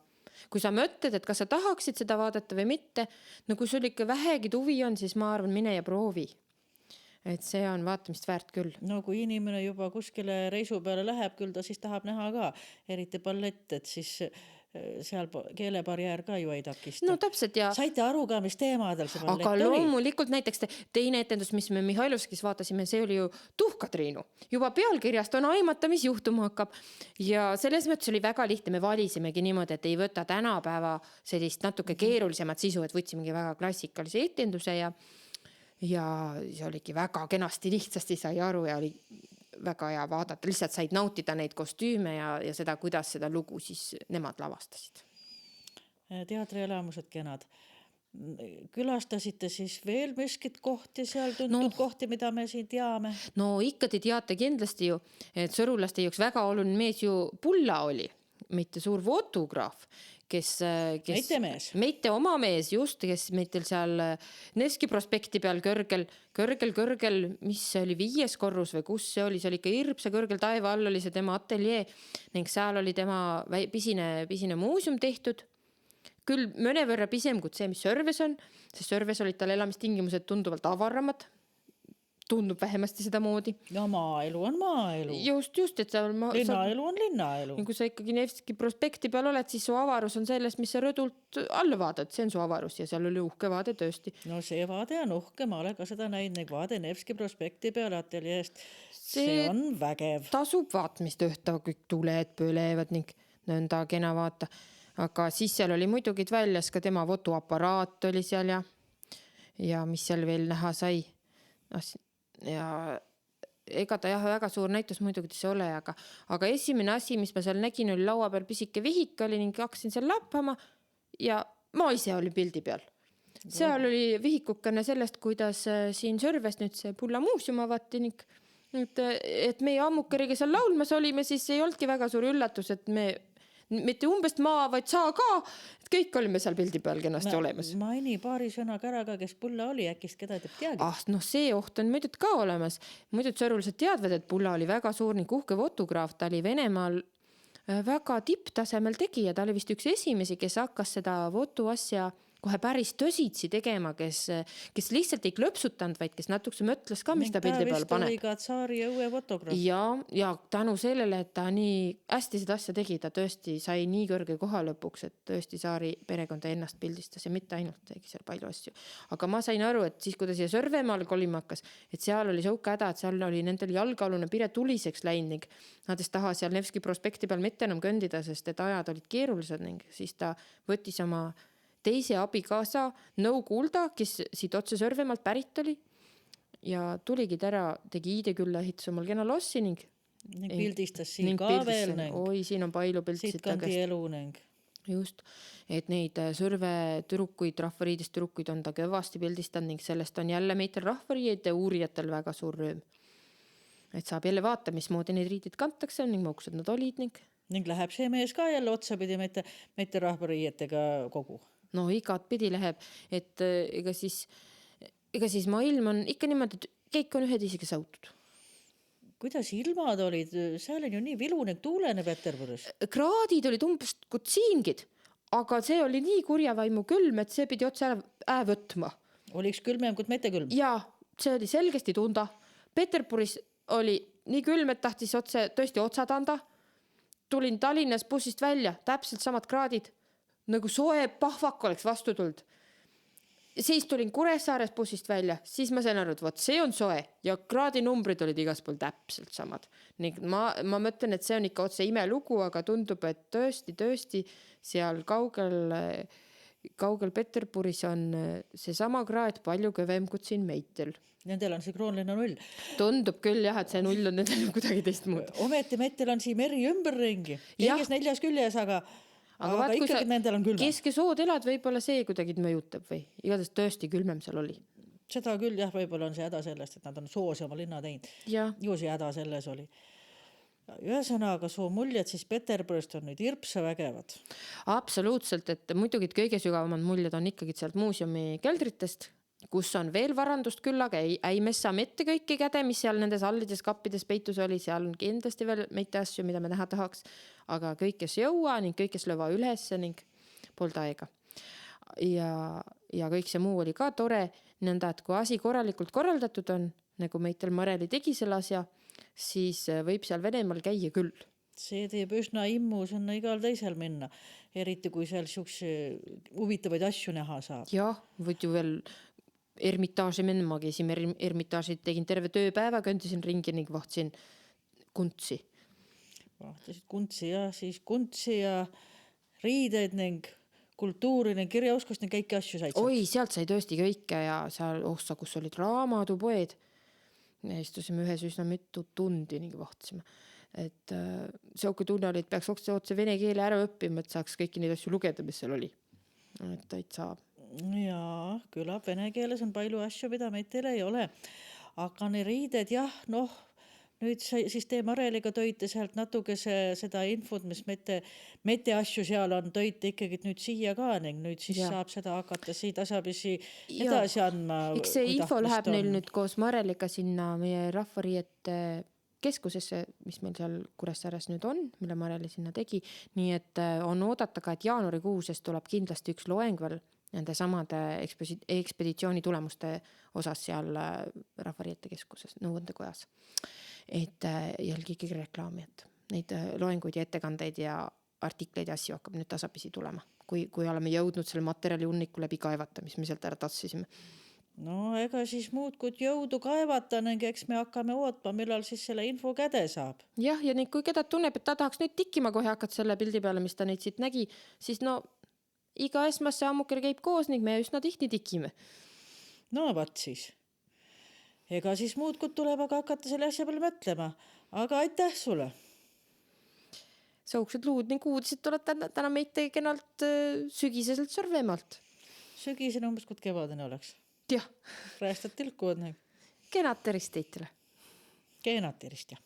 kui sa mõtled, et kas sa tahaksid seda vaadata või mitte, no kui sul ikka vähegi huvi on, siis ma arvan, mine ja proovi. Et see on vaatamist väärt küll. No kui inimene juba kuskile reisu peale läheb, küll ta siis tahab näha ka, eriti ballett, et siis seal keelebarjäär ka ju ei takista. No täpselt ja Saite aru ka, mis teemadel see ballett aga oli? loomulikult näiteks teine etendus, mis me Mihhailovskis vaatasime, see oli ju Tuhkatriinu. Juba pealkirjast on aimata, mis juhtuma hakkab. Ja selles mõttes oli väga lihtne, me valisimegi niimoodi, et ei võta tänapäeva sellist natuke keerulisemat sisu, et võtsimegi väga klassikalise etenduse ja see oligi väga kenasti lihtsasti sai aru ja oli väga hea vaadata. Lihtsalt said nautida neid kostüüme ja seda, kuidas seda lugu siis nemad lavastasid. Teatrielamused kenad. Külastasite siis veel miskit kohti seal, tuntud kohti, mida me siin teame? No ikka te teate kindlasti ju, et sõrulaste jaoks väga oluline mees ju Pulla oli, mitte suur fotograaf, kes meite oma mees just, kes meitel seal Nevski prospekti peal kõrgel, mis see oli 5. korrus või kus see oli ikka hirpsa kõrgel taeva all oli see tema ateljee ning seal oli tema pisine muuseum tehtud. Küll mõnevõrra pisem kui see, mis Sörves on, sest Sörves olid tal elamistingimused tunduvalt avaramad. Tundub vähemasti seda moodi. Ja maaelu on maaelu. Just, et linnaelu on linnaelu. Kui sa ikkagi Nevski prospekti peal oled, siis su avarus on sellest, mis sa rõdult alla vaadad. See on su avarus ja seal oli uhke vaade tõesti. No see vaade on uhke, ma olen ka seda näinud, vaade Nevski prospekti peale ateljeest. See on vägev. Tasub vaatmist õhta, kõik tuled põlevad ning nõnda kena vaata. Aga siis seal oli muidugi väljas ka tema fotoaparaat oli seal ja mis seal veel näha sai. Ja ega ta väga suur näitus muidugi see ole, aga esimene asi, mis ma seal nägin, oli laua peal pisike vihik oli ning hakkasin seal lappama ja ma ise oli pildi peal. Seal oli vihikukene sellest, kuidas siin Sörves nüüd see Pulla muuseum avati ning et meie ammukeriga seal laulmas olime, siis ei olnudki väga suur üllatus, et me mitte umbes maa, vaid saa ka, et kõik olime seal pildi peal kenasti olemas. Maini paari sõnaga ära ka, kes Pulla oli, äkist keda teeb teagi? See oht on muidugi ka olemas. Muidugi sõrulised teadvad, et Pulla oli väga suur ning uhke fotograaf, ta oli Venemaal väga tipptasemel tegija, ta oli vist üks esimesi, kes hakkas seda foto asja kohe päris tõsitsi tegema, kes lihtsalt ei klõpsutanud, vaid kes natukese mõtles ka, mis ta pildi peale paneb. oli ka tsaari õue fotograaf. Ja tänu sellele, et ta nii hästi seda asja tegi, ta tõesti sai nii kõrge koha lõpuks, et tõesti Saari perekonda ennast pildistas ja mitte ainult tegi seal palju asju. Aga ma sain aru, et siis, kui ta siia Sõrvemaal kolima hakkas, et seal oli sõuka häda, et seal oli nendel jalgealune pire tuliseks läinud ning nad ei taha seal Nevski prospekti peal mitte enam kõndida, sest et ajad olid keerulised ning siis ta võttis oma teise abikaasa Nõukulda, kes siit otse Sõrvemaalt pärit oli ja tuligi ära, tegi ID-külla, ehitas omal kena lossi ning pildistas siin ka veel. Oi, siin on palju piltsid. Siit kandi elu ning. Just, et neid Sõrve türukuid, rahvariidist türukuid on ta kõvasti pildistanud ning sellest on jälle meitel rahvariide uurijatel väga suur rööm. Et saab jälle vaata, mismoodi neid riidid kantakse ning mõuksed nad olid ning läheb see mees ka jälle otsapidi mitte rahvariietega kogu. No igat pidi läheb, et ega siis maailm on ikka niimoodi, et kõik on ühed isegi sautud. Kuidas ilmad olid? Seal on ju nii vilune tuulene Peterburis. Kraadid olid umbes kutsiingid, aga see oli nii kurjavaimu külm, et see pidi otse võtma. Oliks külmem kui mitte külm? Ja, see oli selgesti tunda. Peterburis oli nii külm, et tahtis tõesti otsad anda. Tulin Tallinnas bussist välja, täpselt samad kraadid. Nagu soe pahvak oleks vastu tuld. Siis tulin Kuressaares bussist välja, siis ma sain aru, et võt, see on soe ja kraadinumbrid olid igas pool täpselt samad. Ning ma mõtlen, et see on ikka otse imelugu, aga tundub, et tõesti seal kaugel Peterburis on see sama kraad palju kõvem kui siin meitel. Nendel on see kroonline null. Tundub küll jah, et see null on nendel kuidagi teist muud. Ometi meitel on siin meri ümberringi. Kõiges 4 küljes, aga ikkagi nendel on külmem. Keske-sood elad, võib-olla see kuidagi mõjutab või igatahes tõesti külmem seal oli. Seda küll jah, võib-olla on see häda sellest, et nad on soos oma linna teinud. Ju see häda selles oli. Ühesõnaga, soo muljed siis Peterburist on nüüd hirpsa vägevad. Absoluutselt, et muidugi kõige sügavamad muljed on ikkagi sealt muuseumi keldritest, kus on veel varandust küll, aga ei messa mitte kõiki käde, mis seal nendes hallides kappides peitus oli, seal on kindlasti veel meite asju, mida me näha tahaks, aga kõik, kes jõua ning kõik, kes löva üles ning polda aega. Ja kõik see muu oli ka tore, nõnda, et kui asi korralikult korraldatud on, nagu meitel Mareli tegi selle asja, siis võib seal Venemaal käia küll. See teeb üsna immu sinna igal teisel minna, eriti kui seal huvitavaid asju näha saab. Jah, võid ju veel Ermitaaži minna, käisin Ermitaaži, tegin terve tööpäeva, kõndisin ringi ning vahtsin kuntsi. Vahtasid kuntsi ja siis kuntsi ja riideid ning kultuuri ning kirjaoskust ning kõiki asju said. Oi, sealt sai tõesti kõike ja seal ossa, kus olid raamatupoed. Me istusime ühes üsna mitu tundi ning vahtasime. Et seoke tunne oli, et peaks otse vene keele ära õppima, et saaks kõiki neid asju lugeda, mis seal oli. Et taid saab. Jaa, küllap vene keeles on palju asju, mida meitel ei ole. Aga ne riided, jah, nüüd siis te Mareliga tõite sealt natuke seda infot, mis mete asju seal on, tõite ikkagi nüüd siia ka ning nüüd siis saab seda hakata siit asapisi edasi andma. Eks see info läheb neil nüüd koos Mareliga sinna meie rahvariiete keskusesse, mis meil seal Kuressaares nüüd on, mille Mareli sinna tegi. Nii et on oodata ka, et jaanuarikuuses tuleb kindlasti üks loeng veel nende samade ekspeditsiooni tulemuste osas seal rahvariiete keskuses, nõuandekojas. Et jälgi ikkagi reklaami, et neid loenguid ja ettekandeid ja artikleid ja asju hakkab nüüd tasapisi tulema, kui oleme jõudnud selle materjali hunniku läbi kaevata, mis me sealt ära tatsisime. No ega siis muud kui jõudu kaevata, ning eks me hakkame ootma, millal siis selle info käde saab. Jah, ja kui keda tunneb, et ta tahaks nüüd tikkima kohe hakata selle pildi peale, mis ta neid siit nägi, siis iga esmasse ammuker käib koos ning me üsna tihti tikime. No vaat siis. Ega siis muud kui tuleb aga hakata selle asja peale mõtlema. Aga aitäh sulle. Sauksid luud ning uudised tuleb täna meite kenalt sügiseselt Sõrvemaalt. Sügisen umbes kui kevadene oleks. Jah. Räästad tilkuud. Kenat terist teitele. Kenat terist, jah.